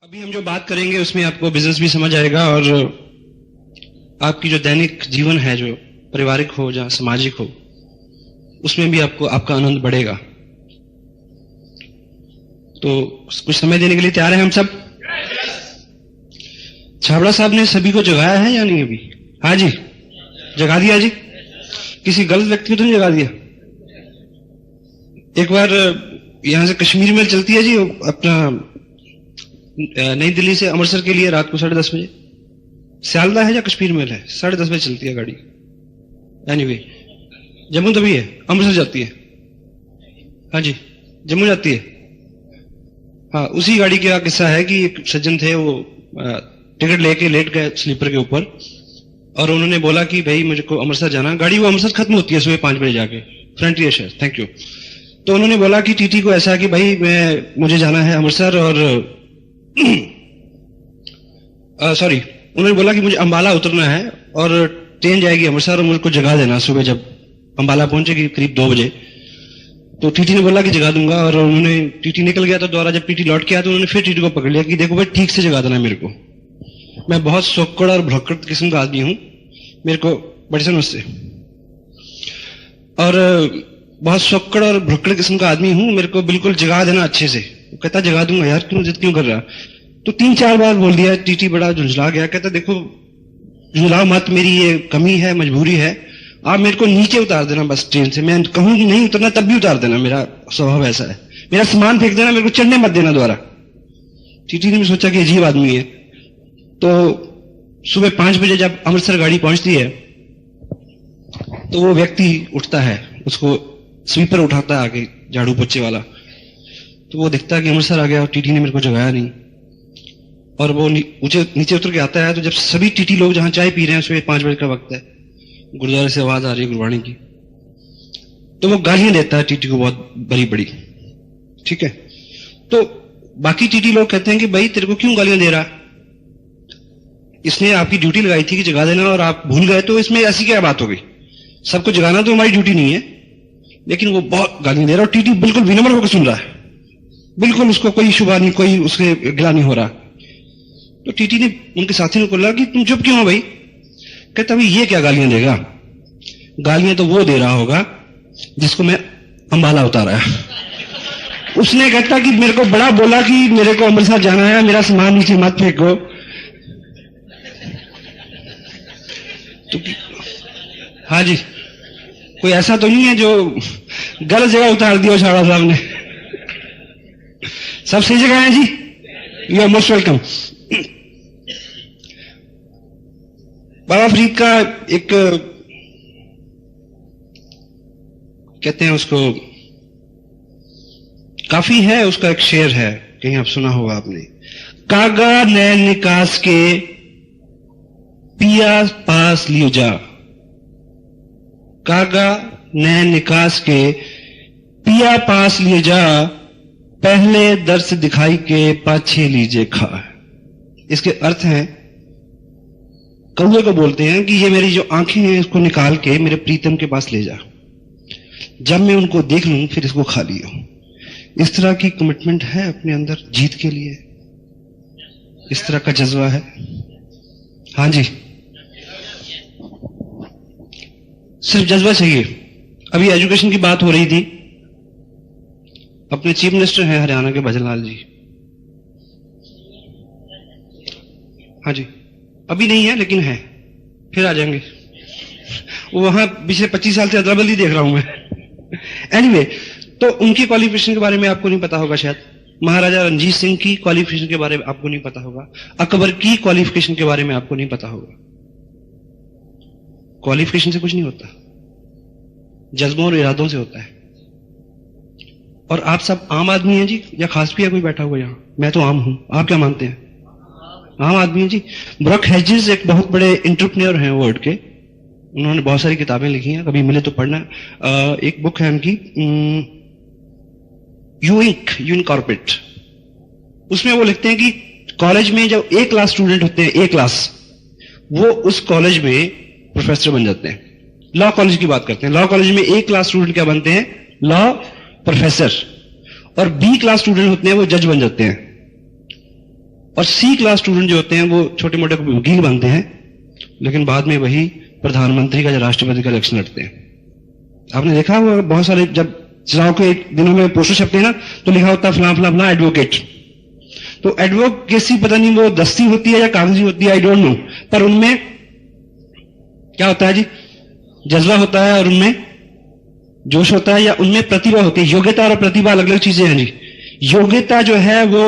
अभी हम जो बात करेंगे उसमें आपको बिजनेस भी समझ आएगा और आपकी जो दैनिक जीवन है, जो पारिवारिक हो या सामाजिक हो, उसमें भी आपको आपका आनंद बढ़ेगा। तो कुछ समय देने के लिए तैयार हैं हम सब? छाबड़ा साहब ने सभी को जगाया है या नहीं अभी? हाँ जी, जगा दिया जी। किसी गलत व्यक्ति को तो नहीं जगा दिया? एक बार यहां से कश्मीर मेल चलती है जी, अपना नई दिल्ली से अमृतसर के लिए रात को 10:30 बजे। सियालदा है या कश्मीर मेल है? 10:30 बजे चलती है गाड़ी। एनीवे, जम्मू तभी है, अमृतसर जाती है। हाँ जी, जम्मू जाती है। हाँ, उसी गाड़ी का किस्सा है कि एक सज्जन थे, वो टिकट लेके लेट गए स्लीपर के ऊपर और उन्होंने बोला कि भाई मुझको अमृतसर जाना। गाड़ी वो अमृतसर खत्म होती है सुबह 5 बजे जाके, फ्रंटियर शहर। Thank you. तो उन्होंने बोला कि टीटी को ऐसा कि भाई मुझे जाना है अमृतसर और सॉरी, उन्होंने बोला कि मुझे अंबाला उतरना है और ट्रेन जाएगी अमृतसर और मुझको जगा देना सुबह जब अंबाला पहुंचेगी करीब 2 बजे। तो टीटी ने बोला कि जगा दूंगा और उन्होंने, टीटी निकल गया। तो दोबारा जब टीटी लौट के आया तो उन्होंने फिर टीटी को पकड़ लिया कि देखो भाई ठीक से जगा देना मेरे को, मैं बहुत सोक्कड़ और भ्रकड़ किस्म का आदमी हूं, मेरे को बड़ी सन उससे, और बहुत सोक्कड़ और भ्रकड़ किस्म का आदमी हूं, मेरे को बिल्कुल जगा देना अच्छे से। कहता जगा दूंगा यार, क्यों जिद क्यों कर रहा? तो 3-4 बार बोल दिया। टीटी बड़ा झुंझला गया, कहता देखो झुंझलाओ मत, मेरी ये कमी है, मजबूरी है, आप मेरे को नीचे उतार देना बस ट्रेन से। मैं कहूं कि नहीं उतरना तब भी उतार देना, मेरा स्वभाव ऐसा है, मेरा सामान फेंक देना, मेरे को चढ़ने मत देना दोबारा। टीटी ने भी सोचा कि अजीब आदमी है। तो सुबह 5 बजे जब अमृतसर गाड़ी पहुंचती है तो वो व्यक्ति उठता है, उसको स्वीपर उठाता है आगे, झाड़ू पोछे वाला। तो वो दिखता है कि अमृतसर आ गया और टीटी ने मेरे को जगाया नहीं। और वो नीचे उतर के आता है। तो जब सभी टीटी लोग जहां चाय पी रहे हैं, सुबह 5 बजे का वक्त है, गुरुद्वारे से आवाज आ रही है गुरबाणी की, तो वो गालियां देता है टीटी को, बहुत बड़ी बड़ी। ठीक है, तो बाकी टीटी लोग कहते हैं कि भाई तेरे को क्यों गालियां दे रहा, इसने आपकी ड्यूटी लगाई थी कि जगा देना और आप भूल गए, तो इसमें ऐसी क्या बात हो गई? सबको जगाना तो हमारी ड्यूटी नहीं है। लेकिन वो बहुत गालियां दे रहा और टीटी बिल्कुल विनम्र होकर सुन रहा है, बिल्कुल उसको कोई शुभा नहीं, कोई उसके गिला नहीं हो रहा। तो टीटी ने उनके साथी को बोला कि तुम चुप क्यों हो भाई? कहता भाई ये क्या गालियां देगा, गालियां तो वो दे रहा होगा जिसको मैं अंबाला उतारा है। उसने कहता कि मेरे को बड़ा बोला कि मेरे को अमृतसर जाना है, मेरा सामान नीचे मत फेंको। तो हाँ जी, कोई ऐसा तो नहीं है जो गलत जगह उतार दिया छाड़ा साहब ने? सब सही जगह है जी, यू आर मोस्ट वेलकम। बाबा फरीद का एक, कहते हैं उसको, काफी है, उसका एक शेर है, कहीं आप सुना होगा आपने। कागा नैन निकास के पिया पास लियो जा, कागा नैन निकास के पिया पास लिए जा, पहले दर्श दिखाई के पाछे लीजे खा। इसके अर्थ हैं, कौवे को बोलते हैं कि ये मेरी जो आंखें हैं इसको निकाल के मेरे प्रीतम के पास ले जा, जब मैं उनको देख लूं फिर इसको खा लियो। इस तरह की कमिटमेंट है अपने अंदर जीत के लिए, इस तरह का जज्बा है। हाँ जी, सिर्फ जज्बा चाहिए। अभी एजुकेशन की बात हो रही थी, अपने चीफ मिनिस्टर हैं हरियाणा के भजनलाल जी। हाँ जी, अभी नहीं है लेकिन है, फिर आ जाएंगे। वो वहां पिछले 25 साल से अदला-बदली देख रहा हूं मैं। एनीवे, तो उनकी क्वालिफिकेशन के बारे में आपको नहीं पता होगा शायद, महाराजा रणजीत सिंह की क्वालिफिकेशन के बारे में आपको नहीं पता होगा, अकबर की क्वालिफिकेशन के बारे में आपको नहीं पता होगा। क्वालिफिकेशन से कुछ नहीं होता, जज्बों और इरादों से होता है। और आप सब आम आदमी हैं जी, या खास भी है कोई बैठा हुआ यहां? मैं तो आम हूं, आप क्या मानते हैं? आम आदमी है जी। ब्रक हेजिस एक बहुत बड़े इंटरप्रेन्योर हैं वर्ड के, उन्होंने बहुत सारी किताबें लिखी हैं, कभी मिले तो पढ़ना। एक बुक है उनकी, यू इनकॉर्पोरेट। उसमें वो लिखते हैं कि कॉलेज में जब A क्लास स्टूडेंट होते हैं, A क्लास, वो उस कॉलेज में प्रोफेसर बन जाते हैं। लॉ कॉलेज की बात करते हैं, लॉ कॉलेज में A क्लास स्टूडेंट क्या बनते हैं? Law professor. और B क्लास स्टूडेंट होते हैं वो जज बन जाते हैं। और सी क्लास स्टूडेंट जो होते हैं वो छोटे मोटे वकील बनते हैं, लेकिन बाद में वही प्रधानमंत्री का या राष्ट्रपति का इलेक्शन लड़ते हैं। आपने देखा होगा बहुत सारे, जब चुनाव के दिनों में पोस्टर छपते हैं ना, तो लिखा होता है फलां फलां फलां एडवोकेट। तो एडवोकेसी पता नहीं वो दस्ती होती है या कागजी होती है, आई डोंट नो, पर उनमें क्या होता है जी, जज्बा होता है और उनमें जोश होता है, या उनमें प्रतिभा होती है। योग्यता और प्रतिभा अलग अलग चीजें हैं जी। योग्यता जो है वो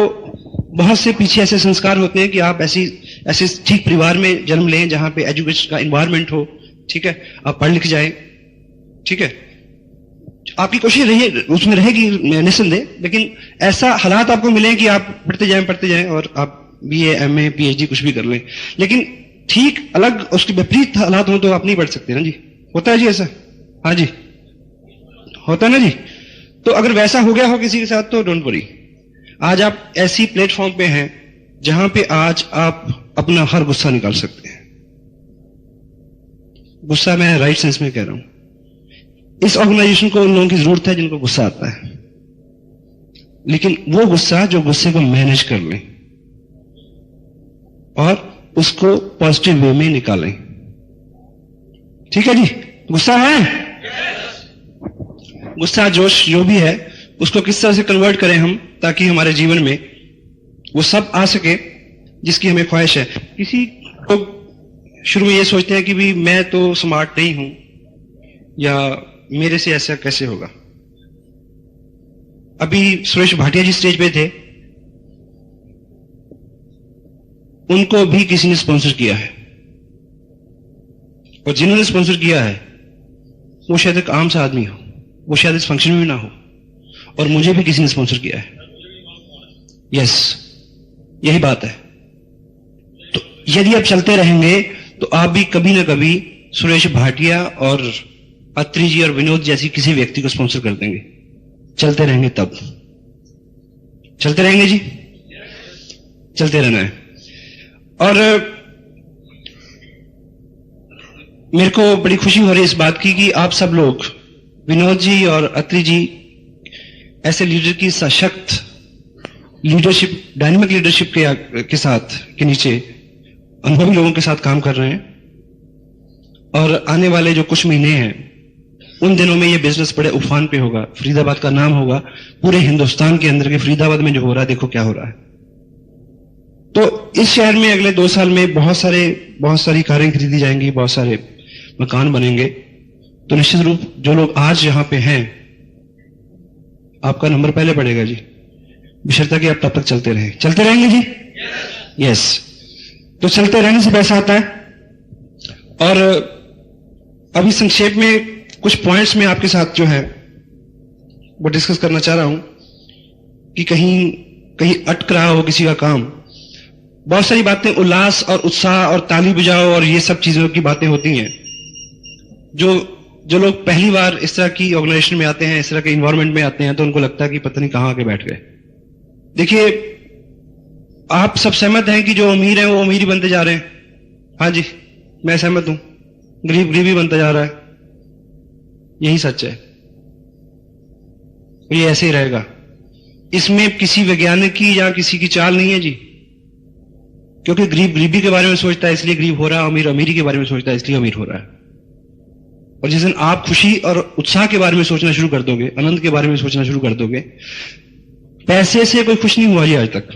बहुत से पीछे ऐसे संस्कार होते हैं कि आप ऐसे ठीक परिवार में जन्म लें जहां पे एजुकेशन का एनवायरनमेंट हो, ठीक है, आप पढ़ लिख जाएं, ठीक है, आपकी कोशिश रही उसमें रहेगी निस्संदेह, लेकिन ऐसा हालात आपको मिले कि आप पढ़ते जाएं और आप BA MA PhD कुछ भी कर लें, लेकिन ठीक अलग उसके विपरीत हालात हो तो आप नहीं पढ़ सकते ना जी। होता है जी ऐसा? हाँ जी, होता है ना जी। तो अगर वैसा हो गया हो किसी के साथ तो डोंट वरी, आज आप ऐसी प्लेटफॉर्म पे हैं जहां पे आज आप अपना हर गुस्सा निकाल सकते हैं। गुस्सा मैं राइट सेंस में कह रहा हूं। इस ऑर्गेनाइजेशन को उन लोगों की जरूरत है जिनको गुस्सा आता है, लेकिन वो गुस्सा जो गुस्से को मैनेज कर लें और उसको पॉजिटिव वे में निकालें। ठीक है जी, गुस्सा है, गुस्सा जोश जो भी है उसको किस तरह से कन्वर्ट करें हम, ताकि हमारे जीवन में वो सब आ सके जिसकी हमें ख्वाहिश है। किसी लोग शुरू में ये सोचते हैं कि भी मैं तो स्मार्ट नहीं हूं, या मेरे से ऐसा कैसे होगा। अभी सुरेश भाटिया जी स्टेज पे थे, उनको भी किसी ने स्पॉन्सर किया है, और जिन्होंने स्पॉन्सर किया है वो शायद एक आम सा आदमी हो, वो शायद इस फंक्शन में भी ना हो, और मुझे भी किसी ने स्पॉन्सर किया है। यस, यही बात है। तो यदि आप चलते रहेंगे तो आप भी कभी ना कभी सुरेश भाटिया और अत्री जी और विनोद जैसी किसी व्यक्ति को स्पॉन्सर कर देंगे। चलते रहेंगे, तब चलते रहेंगे जी, चलते रहना है। और मेरे को बड़ी खुशी हो रही है इस बात की कि आप सब लोग, विनोद जी और अत्री जी, ऐसे लीडर की सशक्त लीडरशिप, डायनामिक लीडरशिप के साथ के नीचे अनुभवी लोगों के साथ काम कर रहे हैं, और आने वाले जो कुछ महीने हैं उन दिनों में ये बिजनेस बड़े उफान पे होगा। फरीदाबाद का नाम होगा पूरे हिंदुस्तान के अंदर के फरीदाबाद में जो हो रहा है, देखो क्या हो रहा है। तो इस शहर में अगले 2 साल में बहुत सारी कारें खरीदी जाएंगी, बहुत सारे मकान बनेंगे। तो निश्चित रूप जो लोग आज यहां पे हैं, आपका नंबर पहले पड़ेगा जी, बशर्ते कि आप तब तक चलते रहें। चलते रहेंगे जी? यस। तो चलते रहने से पैसा आता है। और अभी संक्षेप में कुछ पॉइंट्स में आपके साथ जो है वो डिस्कस करना चाह रहा हूं कि कहीं अटक रहा हो किसी का काम। बहुत सारी बातें उल्लास और उत्साह और ताली बजाओ और ये सब चीजों की बातें होती हैं। जो लोग पहली बार इस तरह की ऑर्गेनाइजेशन में आते हैं, इस तरह के इन्वायरमेंट में आते हैं, तो उनको लगता है कि पता नहीं कहां आके बैठ गए। देखिए, आप सब सहमत हैं कि जो अमीर हैं वो अमीर ही बनते जा रहे हैं। हाँ जी, मैं सहमत हूं। गरीब गरीब ही बनता जा रहा है, यही सच है, ये ऐसे ही रहेगा। इसमें किसी वैज्ञानिक की या किसी की चाल नहीं है जी, क्योंकि गरीब गरीबी के बारे में सोचता है इसलिए गरीब हो रहा है, अमीर अमीरी के बारे में सोचता है इसलिए अमीर हो रहा है। और जिस दिन आप खुशी और उत्साह के बारे में सोचना शुरू कर दोगे, आनंद के बारे में सोचना शुरू कर दोगे, पैसे से कोई खुश नहीं हुआ जी आज तक।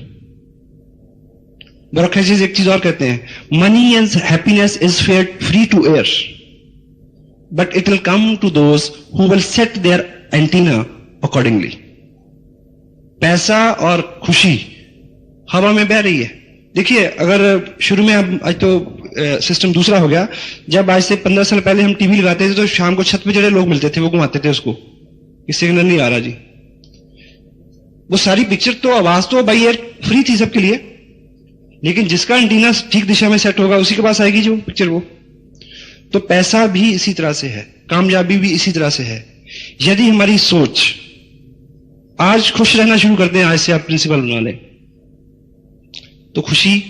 ब्रोखेसिस एक चीज और कहते हैं, money and happiness is free to air, but it will come to those who will set their antenna accordingly. पैसा और खुशी हवा में बह रही है। देखिए, अगर शुरू में आज तो सिस्टम दूसरा हो गया, जब आज से 15 साल पहले हम टीवी लगाते थे तो शाम को छत पे जड़े लोग मिलते थे, वो घुमाते थे उसको कि सिग्नल नहीं आ रहा जी। वो सारी पिक्चर तो, आवाज तो बाई एयर फ्री थी सबके लिए, लेकिन जिसका एंटीना ठीक दिशा में सेट होगा उसी के पास आएगी जो पिक्चर। वो तो पैसा भी इसी तरह से है, कामयाबी भी इसी तरह से है। यदि हमारी सोच आज खुश रहना शुरू करते हैं, आज से आप प्रिंसिपल बना लें, तो खुशी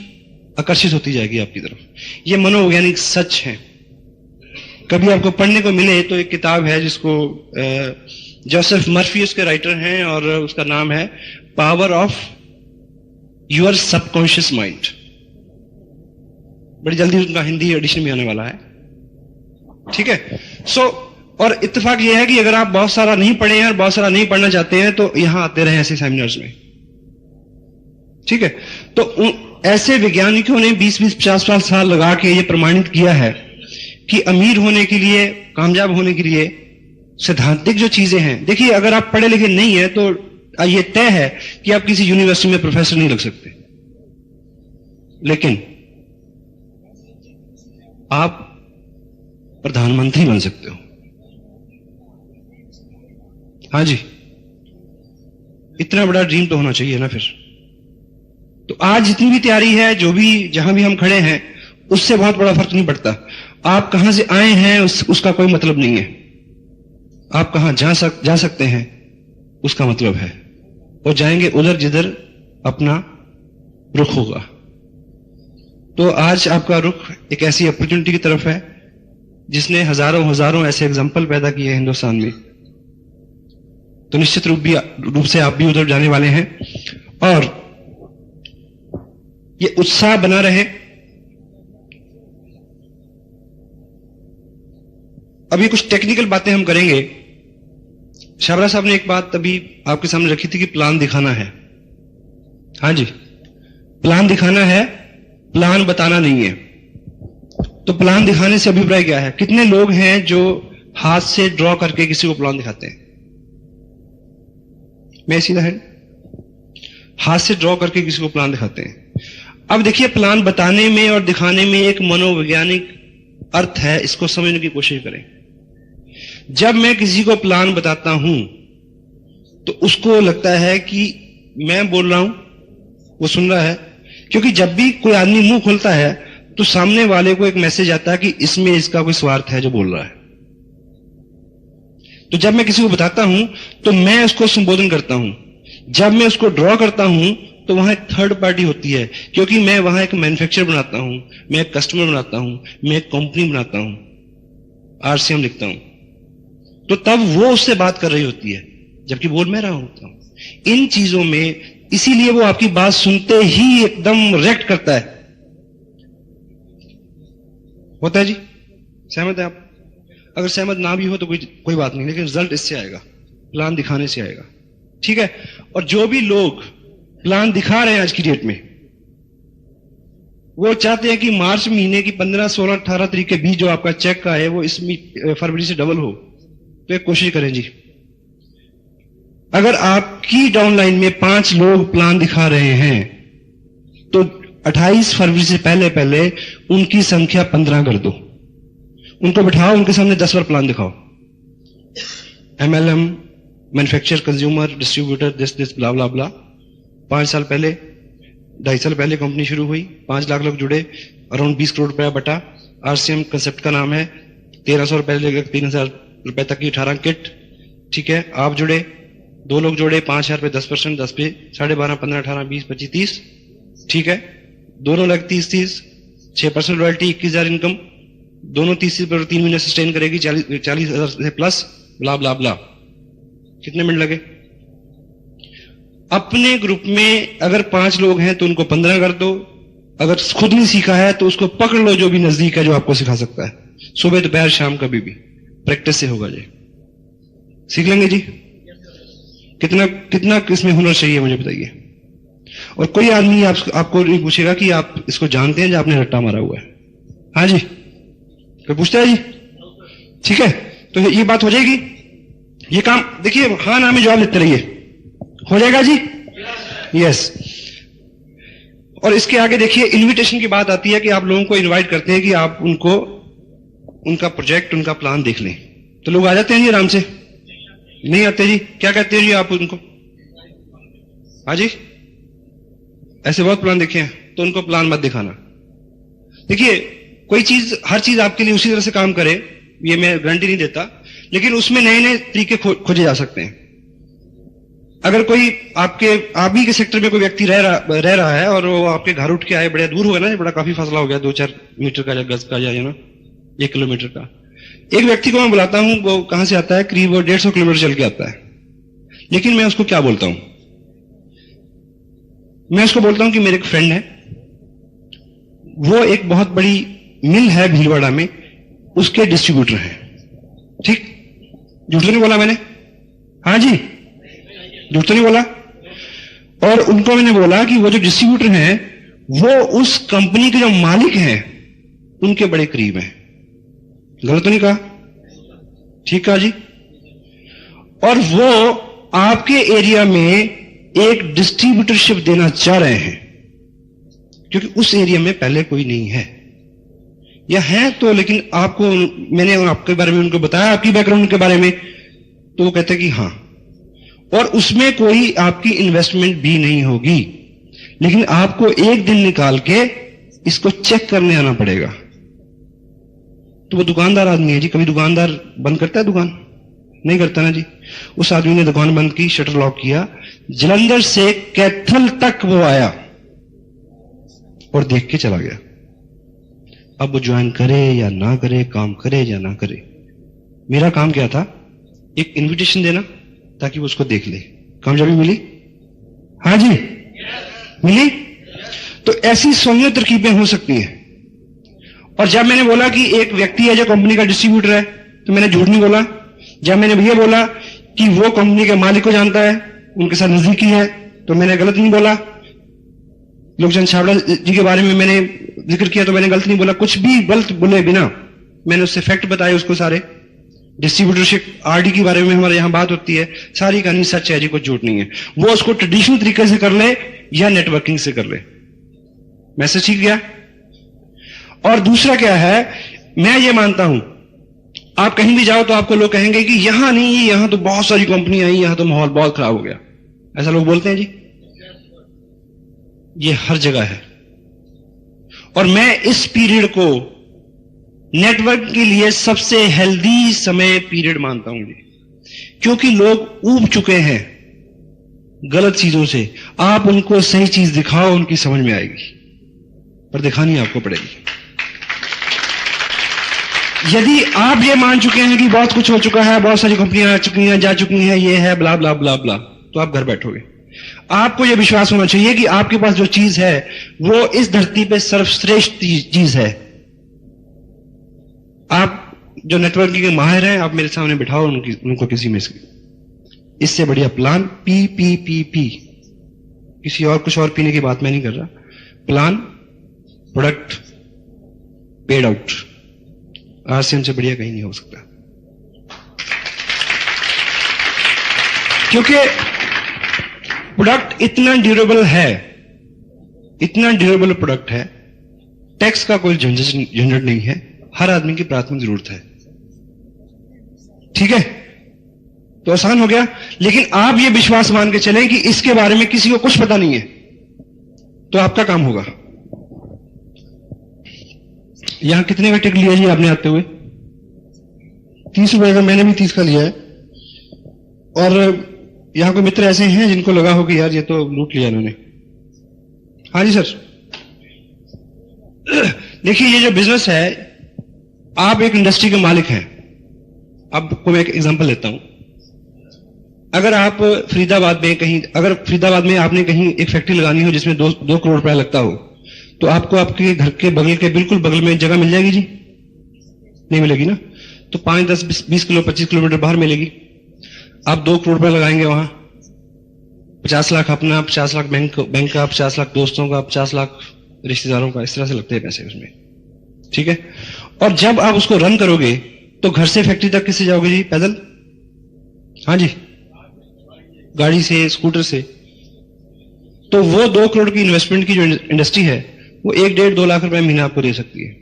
आकर्षित होती जाएगी आपकी तरफ। ये मनोवैज्ञानिक सच है। कभी आपको पढ़ने को मिले तो एक किताब है जिसको जोसेफ मर्फी उसके राइटर हैं, और उसका नाम है power of your subconscious mind. बड़ी जल्दी उनका हिंदी एडिशन भी आने वाला है, ठीक है। और इत्तेफाक यह है कि अगर आप बहुत सारा नहीं पढ़े हैं और बहुत सारा नहीं पढ़ना चाहते हैं तो यहां आते रहे ऐसे सेमिनार्स में, ठीक है। तो ऐसे वैज्ञानिकों ने 20-20, 50 साल लगा के ये प्रमाणित किया है कि अमीर होने के लिए, कामयाब होने के लिए सैद्धांतिक जो चीजें हैं, देखिए अगर आप पढ़े लिखे नहीं है तो ये तय है कि आप किसी यूनिवर्सिटी में प्रोफेसर नहीं लग सकते, लेकिन आप प्रधानमंत्री बन सकते हो। हाँ जी, इतना बड़ा ड्रीम तो होना चाहिए ना फिर। तो आज जितनी भी तैयारी है, जो भी जहां भी हम खड़े हैं, उससे बहुत बड़ा फर्क नहीं पड़ता। आप कहां से आए हैं उसका कोई मतलब नहीं है, आप कहां जा सकते हैं उसका मतलब है, और जाएंगे उधर जिधर अपना रुख होगा। तो आज आपका रुख एक ऐसी अपॉर्चुनिटी की तरफ है जिसने हजारों हजारों ऐसे एग्जाम्पल पैदा किए हैं हिंदुस्तान में। तो निश्चित रूप से आप भी उधर जाने वाले हैं, और ये उत्साह बना रहे। अभी कुछ टेक्निकल बातें हम करेंगे। शाबरा साहब ने एक बात अभी आपके सामने रखी थी कि प्लान दिखाना है। हाँ जी, प्लान दिखाना है, प्लान बताना नहीं है। तो प्लान दिखाने से अभिप्राय क्या है? कितने लोग हैं जो हाथ से ड्रॉ करके किसी को प्लान दिखाते हैं? मैं सीधा है, हाथ से ड्रॉ करके किसी को प्लान दिखाते हैं। अब देखिए, प्लान बताने में और दिखाने में एक मनोवैज्ञानिक अर्थ है, इसको समझने की कोशिश करें। जब मैं किसी को प्लान बताता हूं तो उसको लगता है कि मैं बोल रहा हूं, वो सुन रहा है, क्योंकि जब भी कोई आदमी मुंह खोलता है तो सामने वाले को एक मैसेज आता है कि इसमें इसका कोई स्वार्थ है जो बोल रहा है। तो जब मैं किसी को बताता हूं तो मैं उसको संबोधन करता हूं। जब मैं उसको ड्रॉ करता हूं तो वहां एक थर्ड पार्टी होती है, क्योंकि मैं वहां एक मैन्युफैक्चरर बनाता हूं, मैं एक कस्टमर बनाता हूं, मैं एक कंपनी बनाता हूं, आरसीएम लिखता हूं। तो तब वो उससे बात कर रही होती है, जबकि बोल मैं रहा होता हूं। इन चीजों में इसीलिए वो आपकी बात सुनते ही एकदम रिएक्ट करता है। होता है जी? सहमत है आप? अगर सहमत ना भी हो तो कोई बात नहीं, लेकिन रिजल्ट इससे आएगा, प्लान दिखाने से आएगा, ठीक है। और जो भी लोग प्लान दिखा रहे हैं आज की डेट में, वो चाहते हैं कि मार्च महीने की 15, 16, 18 तारीख के बीच जो आपका चेक का है वो इस फरवरी से डबल हो। तो एक कोशिश करें जी, अगर आपकी डाउनलाइन में 5 लोग प्लान दिखा रहे हैं तो 28 फरवरी से पहले पहले उनकी संख्या 15 कर दो। उनको बिठाओ, उनके सामने 10 बार प्लान दिखाओ। MLM, manufacture, consumer, distributor, this blah blah blah. 5 साल पहले, 2.5 साल पहले कंपनी शुरू हुई, 5 लाख लोग जुड़े, अराउंड 20 करोड़ रुपया बटा। आरसीएम कंसेप्ट का नाम है। 1300 रुपए लेकर 3000 रुपए तक की 18 किट, ठीक है। आप जुड़े, 2 लोग जुड़े, 5000 पे 10%, 10 पे 12.5, 15, 18, 20, 25, 30, ठीक है। दोनों लग 30, 6% रॉयल्टी, 21,000 इनकम, दोनों 30 पर 3 महीने सस्टेन करेगी, 40,000 से प्लस, ब्ला ब्ला ब्ला। कितने मिनट लगे? अपने ग्रुप में अगर 5 लोग हैं तो उनको 15 कर दो। अगर खुद नहीं सीखा है तो उसको पकड़ लो जो भी नजदीक है, जो आपको सिखा सकता है। सुबह, दोपहर, शाम, कभी भी प्रैक्टिस से होगा जी। सीख लेंगे जी? कितना इसमें हुनर चाहिए मुझे बताइए। और कोई आदमी आपको नहीं पूछेगा कि आप इसको जानते हैं या आपने रट्टा मारा हुआ है। हाँ जी, कोई पूछता है जी? ठीक है, तो ये बात हो जाएगी। ये काम देखिए, हाँ नाम में जवाब लेते रहिए, हो जाएगा जी? यस। और इसके आगे देखिए, इनविटेशन की बात आती है कि आप लोगों को इनवाइट करते हैं कि आप उनको उनका प्रोजेक्ट, उनका प्लान देख लें। तो लोग आ जाते हैं जी आराम से? नहीं आते जी? क्या कहते हैं जी आप उनको? हाँ जी, ऐसे बहुत प्लान देखे हैं, तो उनको प्लान मत दिखाना। देखिए, कोई चीज, हर चीज आपके लिए उसी तरह से काम करे ये मैं गारंटी नहीं देता, लेकिन उसमें नए नए तरीके खोजे जा सकते हैं। अगर कोई आप ही के सेक्टर में कोई व्यक्ति रह रहा है और वो आपके घर उठ के आए, बड़े दूर होगा ना, बड़ा काफी फासला हो गया, 2-4 मीटर का या गज का या ना 1 किलोमीटर का। एक व्यक्ति को मैं बुलाता हूं, वो कहां से आता है? करीब वो 150 किलोमीटर चल के आता है। लेकिन मैं उसको क्या बोलता हूं? मैं उसको बोलता हूं कि मेरे एक फ्रेंड है, वो एक बहुत बड़ी मिल है भीलवाड़ा में, उसके डिस्ट्रीब्यूटर हैं। ठीक, झूठ तो नहीं बोला मैंने? हाँ जी, झूठ तो नहीं बोला? और उनको मैंने बोला कि वो जो डिस्ट्रीब्यूटर हैं वो उस कंपनी के जो मालिक हैं उनके बड़े करीब हैं। गलत तो नहीं कहा? ठीक कहा जी। और वो आपके एरिया में एक डिस्ट्रीब्यूटरशिप देना चाह रहे हैं, क्योंकि उस एरिया में पहले कोई नहीं है, या है तो, लेकिन आपको, मैंने आपके बारे में उनको बताया, आपकी बैकग्राउंड के बारे में, तो वो कहते हैं कि हां, और उसमें कोई आपकी इन्वेस्टमेंट भी नहीं होगी, लेकिन आपको एक दिन निकाल के इसको चेक करने आना पड़ेगा। तो वो दुकानदार आदमी है जी, कभी दुकानदार बंद करता है दुकान? नहीं करता ना जी। उस आदमी ने दुकान बंद की, शटर लॉक किया, जलंधर से कैथल तक वो आया और देख के चला गया। अब वो ज्वाइन करे या ना करे, काम करे या ना करे, मेरा काम क्या था? एक इनविटेशन देना ताकि वो उसको देख ले। कामयाबी मिली? हाँ जी, मिली। तो ऐसी सौ तरकीबें हो सकती हैं। और जब मैंने बोला कि एक व्यक्ति है जो कंपनी का डिस्ट्रीब्यूटर है, तो मैंने झूठ नहीं बोला। जब मैंने ये बोला कि वो कंपनी के मालिक को जानता है, उनके साथ नजदीकी है, तो मैंने गलत नहीं बोला। लोकचंद छाबड़ा जी के बारे में मैंने जिक्र किया तो मैंने गलत नहीं बोला। कुछ भी गलत बोले बिना मैंने उससे फैक्ट बताए उसको सारे। डिस्ट्रीब्यूटरशिप आरडी के बारे में हमारे यहां बात होती है, सारी कहानी सच है जी, कुछ झूठ नहीं है। वो उसको ट्रेडिशनल तरीके से कर ले या नेटवर्किंग से कर ले। मैसेज ठीक गया? और दूसरा क्या है, मैं ये मानता हूं, आप कहीं भी जाओ तो आपको लोग कहेंगे कि यहां नहीं, यहां तो बहुत सारी कंपनियां आई, यहां तो माहौल बहुत खराब हो गया, ऐसा लोग बोलते हैं जी। ये हर जगह है। और मैं इस पीरियड को नेटवर्क के लिए सबसे हेल्दी समय पीरियड मानता हूं जी, क्योंकि लोग ऊब चुके हैं गलत चीजों से। आप उनको सही चीज दिखाओ, उनकी समझ में आएगी, पर दिखानी आपको पड़ेगी। यदि आप ये मान चुके हैं कि बहुत कुछ हो चुका है, बहुत सारी कंपनियां आ चुकी हैं, जा चुकी हैं, ये है, ब्ला ब्ला ब्ला ब्ला, तो आप घर बैठोगे। आपको यह विश्वास होना चाहिए कि आपके पास जो चीज है वो इस धरती पे सर्वश्रेष्ठ चीज है। आप जो नेटवर्किंग के माहिर हैं, आप मेरे सामने बिठाओ उनको किसी में से। इससे बढ़िया प्लान पी, किसी और कुछ और पीने की बात मैं नहीं कर रहा। प्लान, प्रोडक्ट, पेड आउट, आज से उनसे बढ़िया कहीं नहीं हो सकता। क्योंकि प्रोडक्ट इतना ड्यूरेबल है, इतना ड्यूरेबल प्रोडक्ट है, टैक्स का कोई झंझट नहीं है, हर आदमी की प्राथमिक जरूरत है। ठीक है, तो आसान हो गया। लेकिन आप ये विश्वास मान के चलें कि इसके बारे में किसी को कुछ पता नहीं है, तो आपका काम होगा। यहां कितने का टिकट लिया जी आपने आते हुए? 30 रुपए का। मैंने भी 30 का लिया है। और यहां कोई मित्र ऐसे हैं जिनको लगा हो कि यार ये तो लूट लिया इन्होंने? हाँ जी सर। देखिए, ये जो बिजनेस है, आप एक इंडस्ट्री के मालिक हैं। आपको मैं एक एग्जांपल लेता हूं। अगर आप फरीदाबाद में कहीं, अगर फरीदाबाद में आपने कहीं एक फैक्ट्री लगानी हो जिसमें 2 करोड़ रुपया लगता हो, तो आपको आपके घर के बगल के बिल्कुल बगल में जगह मिल जाएगी जी? नहीं मिलेगी ना। तो 5, 10, 20 किलो 25 किलोमीटर बाहर मिलेगी। आप 2 करोड़ रुपया लगाएंगे वहां, 50 लाख अपना, 50 लाख बैंक का, 50 लाख दोस्तों का, 50 लाख रिश्तेदारों का, इस तरह से लगते हैं पैसे उसमें। ठीक है। और जब आप उसको रन करोगे तो घर से फैक्ट्री तक किससे जाओगे जी? पैदल? हाँ जी, गाड़ी से, स्कूटर से। तो वो 2 करोड़ की इन्वेस्टमेंट की जो इंडस्ट्री है, वो 1-1.5-2 लाख रुपए महीना आपको दे सकती है।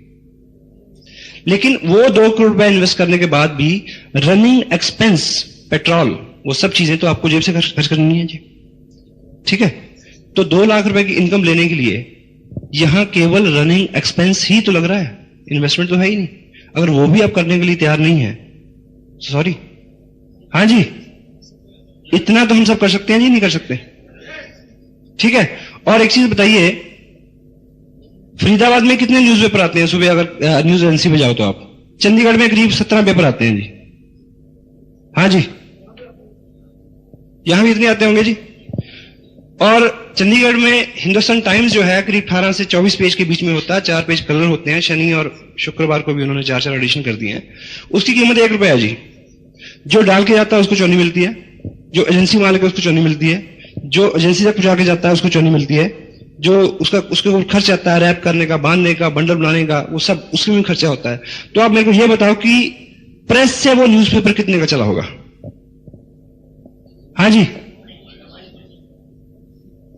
लेकिन वो 2 करोड़ रुपए इन्वेस्ट करने के बाद भी रनिंग एक्सपेंस, पेट्रोल, वो सब चीजें तो आपको जेब से खर्च करनी है जी। ठीक है। तो 2 लाख रुपए की इनकम लेने के लिए यहां केवल रनिंग एक्सपेंस ही तो लग रहा है, इन्वेस्टमेंट तो है ही नहीं। अगर वो भी आप करने के लिए तैयार नहीं है, सॉरी। हाँ जी, इतना तो हम सब कर सकते हैं जी, नहीं कर सकते? ठीक है। और एक चीज बताइए, फरीदाबाद में कितने न्यूज़पेपर आते हैं सुबह? अगर न्यूज एजेंसी पे जाओ तो आप, चंडीगढ़ में करीब 17 पेपर आते हैं जी। हाँ जी, यहां भी इतने आते होंगे जी। और चंडीगढ़ में हिंदुस्तान टाइम्स जो है करीब 18 से 24 पेज के बीच में होता है, 4 पेज कलर होते हैं। शनि और शुक्रवार को भी उन्होंने 4-4 एडिशन कर दिए हैं। उसकी कीमत ₹1 जी। जो डाल के जाता है उसको चौनी मिलती है, जो एजेंसी मालिक है उसको चौनी मिलती है, जो एजेंसी तक पहुंचा के जाता है उसको चौनी मिलती है, जो उसके ऊपर खर्च आता है रैप करने का, बांधने का, बंडल बनाने का, वो सब उसमें भी खर्चा होता है। तो आप मेरे को ये बताओ कि प्रेस से वो न्यूज़पेपर कितने का चला होगा? हाँ जी,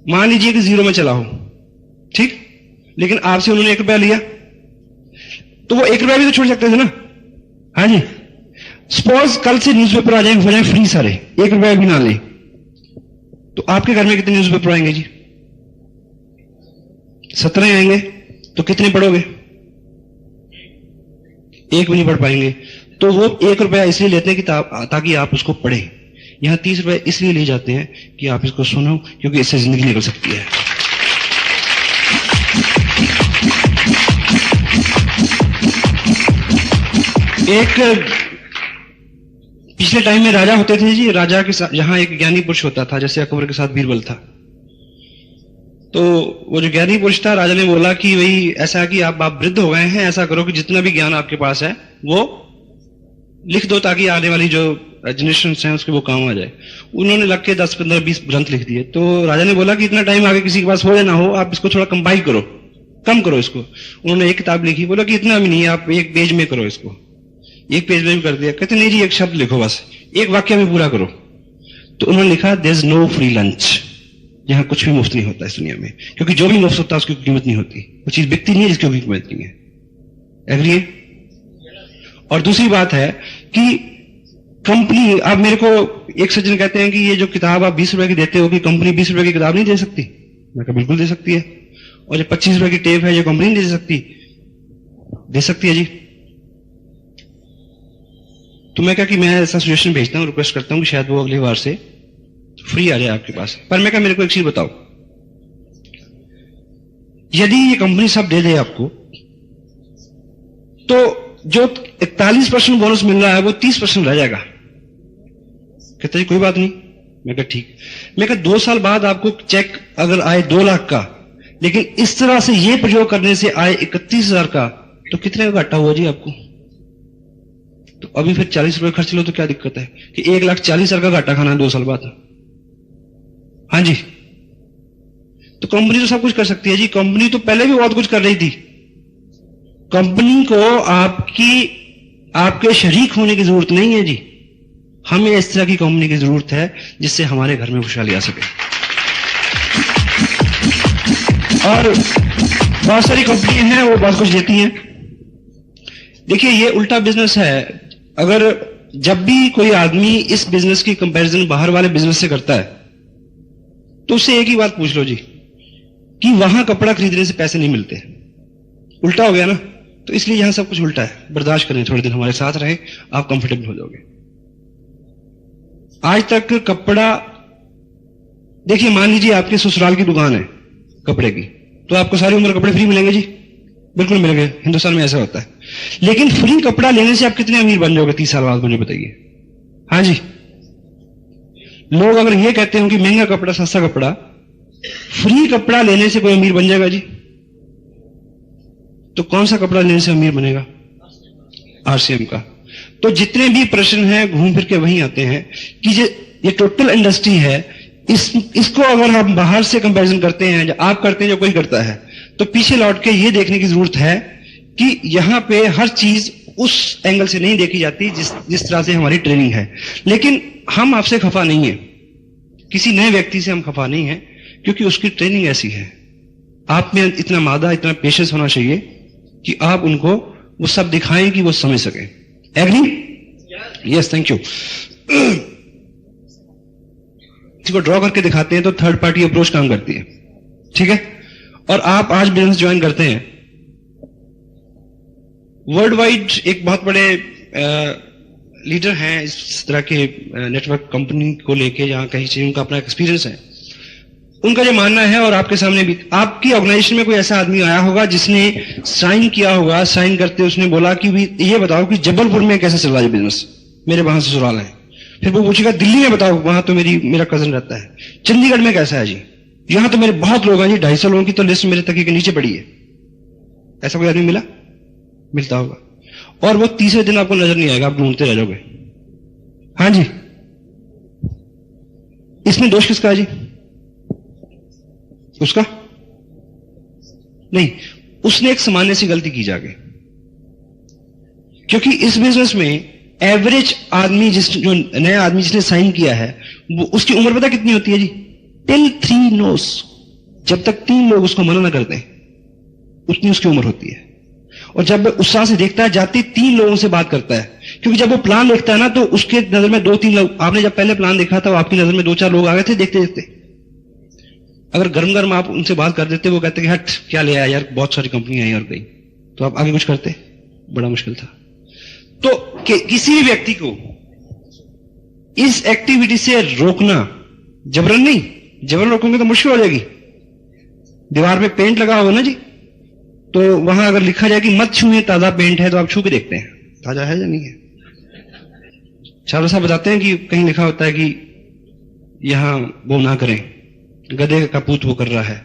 मान लीजिए कि 0 में चला हो, ठीक, लेकिन आपसे उन्होंने ₹1 लिया, तो वो ₹1 भी तो छोड़ सकते थे ना। हाँ जी, सपोज कल से न्यूज़पेपर आ जाएंगे, हो जाए फ्री सारे, ₹1 भी ना ले, तो आपके घर में कितने न्यूज़पेपर आएंगे जी? 17 आएंगे, तो कितने पढ़ोगे? एक भी नहीं पढ़ पाएंगे। तो वो ₹1 इसलिए लेते हैं कि ताकि आप उसको पढ़ें। यहां ₹30 इसलिए लिए जाते हैं कि आप इसको सुनो, क्योंकि इससे जिंदगी निकल सकती है। एक पिछले टाइम में राजा होते थे जी, राजा के साथ जहां एक ज्ञानी पुरुष होता था, जैसे अकबर के साथ बीरबल था। तो वो जो ज्ञानी पुरुष था, राजा ने बोला कि भाई ऐसा कि आप वृद्ध हो गए हैं, ऐसा करो कि जितना भी ज्ञान आपके पास है वो लिख दो, ताकि आने वाली जो जनरेशन हैं उसके वो काम आ जाए। उन्होंने लग के 10, 15, 20 ग्रंथ लिख दिए। तो राजा ने बोला कि इतना टाइम आगे किसी के पास हो या ना हो, आप इसको थोड़ा कंपाइल करो, कम करो इसको। उन्होंने एक किताब लिखी, बोला कि इतना भी नहीं, आप 1 पेज में करो इसको। 1 पेज में भी कर दिया। कहते नहीं जी, 1 शब्द लिखो, बस 1 वाक्य में पूरा करो। तो उन्होंने लिखा, there is no free lunch. यहां कुछ भी मुफ्त नहीं होता इस दुनिया में, क्योंकि जो भी मुफ्त होता है उसकी कीमत नहीं होती। वो चीज बिकती नहीं है जिसकी कोई कीमत नहीं है। एग्री है? और दूसरी बात है कि कंपनी, आप मेरे को एक सज्जन कहते हैं कि ये जो किताब आप ₹20 की देते हो, कि कंपनी ₹20 की किताब नहीं दे सकती? मैं कहा बिल्कुल दे सकती है। और जो ₹25 की टेप है, ये कंपनी नहीं दे सकती? दे सकती है जी। तो मैं कहा कि मैं ऐसा सजेशन भेजता हूं, रिक्वेस्ट करता हूं कि शायद वो अगली बार से फ्री आ जाए आपके पास। पर मैं कहा मेरे को एक चीज बताओ, यदि ये कंपनी सब दे दे आपको, तो जो 41% बोनस मिल रहा है वो 30% रह जाएगा। कहते जी कोई बात नहीं। मैं कहा ठीक। मैं कहा 2 साल बाद आपको चेक अगर आए 2 लाख का, लेकिन इस तरह से ये प्रयोग करने से आए 31,000 का, तो कितने का घाटा हुआ जी आपको? तो अभी फिर ₹40 खर्च लो तो क्या दिक्कत है कि 1,40,000 का घाटा खाना है 2 साल बाद? हाँ जी। तो कंपनी तो सब कुछ कर सकती है जी। कंपनी तो पहले भी बहुत कुछ कर रही थी। कंपनी को आपके शरीक होने की जरूरत नहीं है जी। हमें इस तरह की कंपनी की जरूरत है जिससे हमारे घर में खुशहाली आ सके। और बहुत सारी कंपनियां हैं, वो बहुत कुछ देती हैं। देखिए, ये उल्टा बिजनेस है। अगर जब भी कोई आदमी इस बिजनेस की कंपैरिजन बाहर वाले बिजनेस से करता है, तो उससे एक ही बात पूछ लो जी, कि वहां कपड़ा खरीदने से पैसे नहीं मिलते। उल्टा हो गया ना। तो इसलिए यहां सब कुछ उल्टा है। बर्दाश्त करें, थोड़े दिन हमारे साथ रहें, आप कंफर्टेबल हो जाओगे। आज तक कपड़ा, देखिए मान लीजिए आपके ससुराल की दुकान है कपड़े की, तो आपको सारी उम्र कपड़े फ्री मिलेंगे जी? बिल्कुल मिलेंगे। हिंदुस्तान में ऐसा होता है। लेकिन फ्री कपड़ा लेने से आप कितने अमीर बन जाओगे 30 साल बाद, मुझे बताइए। हाँ जी। लोग अगर ये कहते हैं कि महंगा कपड़ा, सस्ता कपड़ा, फ्री कपड़ा लेने से कोई अमीर बन जाएगा जी? तो कौन सा कपड़ा लेने से अमीर बनेगा? RCM का। तो जितने भी प्रश्न हैं घूम फिर के वहीं आते हैं कि ये टोटल इंडस्ट्री है, इसको अगर हम बाहर से कंपैरिजन करते हैं, जो आप करते हैं, जो कोई करता है, तो पीछे लौट के ये देखने की जरूरत है कि यहां पे हर चीज उस एंगल से नहीं देखी जाती जिस तरह से हमारी ट्रेनिंग है। लेकिन हम आपसे खफा नहीं है, किसी नए व्यक्ति से हम खफा नहीं है, क्योंकि उसकी ट्रेनिंग ऐसी है। आप में इतना मादा, इतना पेशेंस होना चाहिए कि आप उनको वो सब दिखाएं कि वो समझ सकें। एग्री? Yes, thank you. इसको ड्रॉ करके दिखाते हैं तो थर्ड पार्टी अप्रोच काम करती है, ठीक है? और आप आज बिजनेस ज्वाइन करते हैं, वर्ल्ड वाइड एक बहुत बड़े लीडर हैं इस तरह के नेटवर्क कंपनी को लेके, जहां कहीं चाहिए उनका अपना एक्सपीरियंस है। उनका जो मानना है, और आपके सामने भी, आपकी ऑर्गेनाइजेशन में कोई ऐसा आदमी आया होगा जिसने साइन किया होगा, साइन करते उसने बोला कि भी ये बताओ कि जबलपुर में कैसे चल रहा है बिजनेस, मेरे वहां ससुराल है। फिर वो पूछेगा दिल्ली में बताओ, वहां तो मेरा कजन रहता है। चंडीगढ़ में कैसा है जी? यहां तो मेरे बहुत लोग हैं जी, 250 लोगों की तो लिस्ट मेरे तकिए के नीचे पड़ी है। ऐसा कोई आदमी मिला? मिलता होगा। और वो तीसरे दिन आपको नजर नहीं आएगा, आप ढूंढते रह जाओगे। हाँ जी, इसमें दोष किसका है जी? उसका नहीं, उसने एक सामान्य सी गलती की जाके। क्योंकि इस बिजनेस में एवरेज आदमी जो नया आदमी जिसने साइन किया है, वो उसकी उम्र पता कितनी होती है जी? टिल 3 नोस, जब तक 3 लोग उसको मना ना करते उतनी उसकी उम्र होती है। और जब उत्साह से देखता है, जाते 3 लोगों से बात करता है। क्योंकि जब वो प्लान देखता है ना, तो उसके नजर में 2-3 लोग, आपने जब पहले प्लान देखा था, वो आपकी नजर में 2-4 लोग आ गए थे देखते देखते। अगर गर्म गर्म आप उनसे बात कर देते, वो कहते कि हट क्या ले आया यार, बहुत सारी कंपनी आई और गई, तो आप आगे कुछ करते, बड़ा मुश्किल था। तो किसी भी व्यक्ति को इस एक्टिविटी से रोकना, जबरन नहीं, जबरन रोकोगे तो मुश्किल हो जाएगी। दीवार पे पेंट लगा होगा ना जी, तो वहां अगर लिखा जाए कि मत छूए, ताजा पेंट है, तो आप छू के देखते हैं ताजा है या नहीं है। शाहरुख साहब बताते हैं कि कहीं लिखा होता है कि यहां वो ना करें, गधे का पूत वो कर रहा है,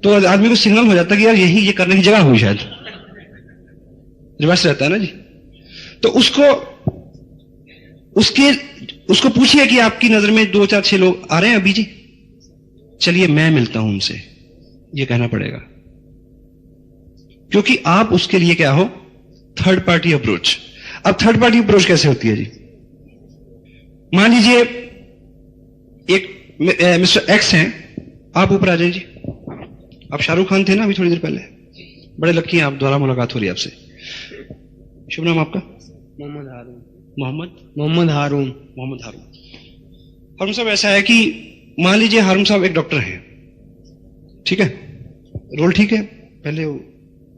तो आदमी को सिग्नल हो जाता है कि यार यही ये करने की जगह हुई, शायद रिवर्स रहता है ना जी। तो उसको पूछिए कि आपकी नजर में 2-4-6 लोग आ रहे हैं अभी जी, चलिए मैं मिलता हूं उनसे, ये कहना पड़ेगा। क्योंकि आप उसके लिए क्या हो? Third party approach. अब थर्ड पार्टी अप्रोच कैसे होती है जी? मान लीजिए एक मिस्टर एक्स हैं, आप ऊपर आ जाइए जी। आप शाहरुख खान थे ना अभी थोड़ी देर पहले, बड़े लक्की हैं आप, दोबारा मुलाकात हो रही है आपसे। शुभ नाम आपका? मोहम्मद हारून। मोहम्मद हारून। हारून साहब, ऐसा है कि मान लीजिए हारून साहब एक डॉक्टर हैं, ठीक है, रोल ठीक है, पहले वो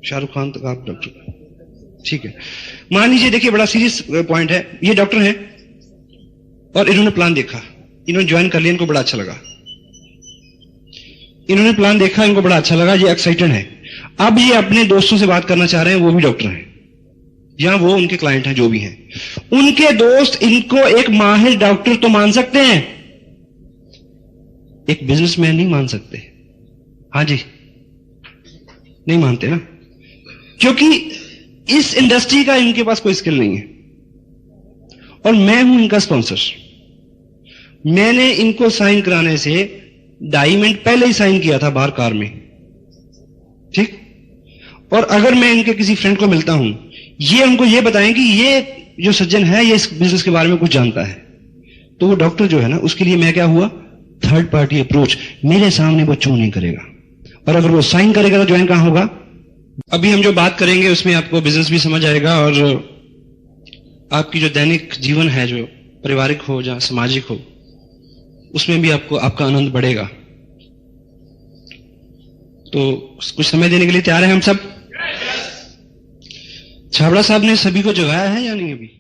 शाहरुख खान तक आप डॉक्टर, ठीक है। मान लीजिए, देखिए बड़ा सीरियस पॉइंट है, ये डॉक्टर हैं और इन्होंने प्लान देखा, इन्होंने ज्वाइन कर लिया, इनको बड़ा अच्छा लगा, इन्होंने प्लान देखा, इनको बड़ा अच्छा लगा, ये एक्साइटेड है। अब ये अपने दोस्तों से बात करना चाह रहे हैं, वो भी डॉक्टर हैं या वो उनके क्लाइंट हैं, जो भी हैं। उनके दोस्त इनको एक माहिर डॉक्टर तो मान सकते हैं, एक बिजनेसमैन नहीं मान सकते। हाँ जी, नहीं मानते ना, क्योंकि इस इंडस्ट्री का इनके पास कोई स्किल नहीं है। और मैं हूं इनका स्पॉन्सर, मैंने इनको साइन कराने से 2.5 मिनट पहले ही साइन किया था बाहर कार में, ठीक। और अगर मैं इनके किसी फ्रेंड को मिलता हूं, ये उनको ये बताएं कि ये जो सज्जन है ये इस बिजनेस के बारे में कुछ जानता है, तो वो डॉक्टर जो है ना, उसके लिए मैं क्या हुआ? Third party approach. मेरे सामने वो चू नहीं करेगा, और अगर वो साइन करेगा तो ज्वाइन कहां होगा? अभी हम जो बात करेंगे उसमें आपको बिजनेस भी समझ आएगा, और आपकी जो दैनिक जीवन है, जो पारिवारिक हो या सामाजिक हो, उसमें भी आपको आपका आनंद बढ़ेगा। तो कुछ समय देने के लिए तैयार हैं हम सब? छाबड़ा साहब ने सभी को जगाया है या नहीं अभी?